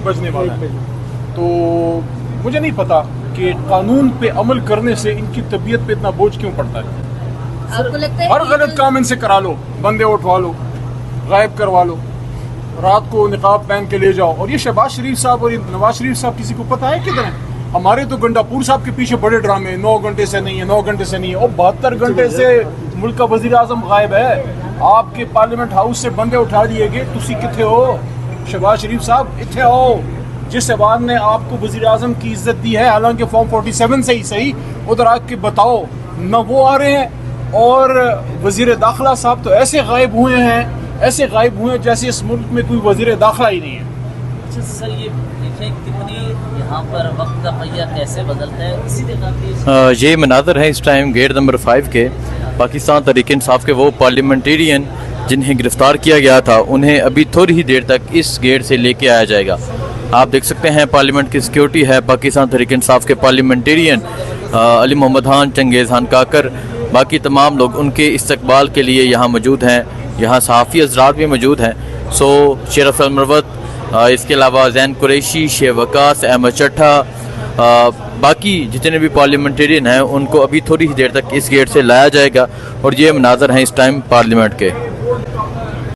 1 बजने वाला है। तो मुझे नहीं पता कि कानून पे अमल करने से इनकी तबीयत पे इतना बोझ क्यों पड़ता है। आपको लगता है हर गलत काम इनसे करा लो, बंदे उठवा लो, गायब करवा लो, रात को निकाब पहन के ले जाओ। और ये शहबाज शरीफ साहब और ये नवाज शरीफ साहब किसी को पता है किधर है? हमारे तो गंडापुर साहब के पीछे बड़े ड्रामे, 9 घंटे से नहीं है, 9 घंटे से नहीं है, और 72 घंटे से मुल्क का वजीर आजम गायब है। आपके पार्लियामेंट हाउस से बंदे उठा दिए गए, तुसी किथे हो? शहबाज शरीफ साहब इत्थे आओ। जिस अवाम ने आपको वजीर आजम की इज्जत दी है, हालांकि फॉर्म 47 से ही सही, उधर आके बताओ न वो आ रहे हैं। और वजीर दाखिला साहब तो ऐसे गायब हुए हैं, ऐसे गायब हुए हैं जैसे इस मुल्क में कोई वजीर दाखिला ही नहीं है। अच्छा सर, ये देखें कितनी यहाँ पर वक्त का पहिया कैसे बदलता है। इसी जगह ये मनाज़र है इस टाइम गेट नंबर 5 के। पाकिस्तान तहरीक इंसाफ के वो पार्लियामेंटेरियन जिन्हें गिरफ़्तार किया गया था, उन्हें अभी थोड़ी ही देर तक इस गेट से लेके आया जाएगा। आप देख सकते हैं पार्लियामेंट की सिक्योरिटी है। पाकिस्तान तहरीक इंसाफ के पार्लियामेंटेरियन अली मोहम्मद खान, चंगेज़ खान काकर, बाकी तमाम लोग उनके इस्तकबाल के लिए यहाँ मौजूद हैं। यहाँ सहाफ़ी हज़रात भी मौजूद हैं। सो शेर अफजल मरवत, इसके अलावा ज़ैन कुरैशी, शेख वकास, अहमद चट्ठा, बाकी जितने भी पार्लियामेंटेरियन हैं उनको अभी थोड़ी ही देर तक इस गेट से लाया जाएगा। और ये मनाज़र हैं इस टाइम पार्लियामेंट के।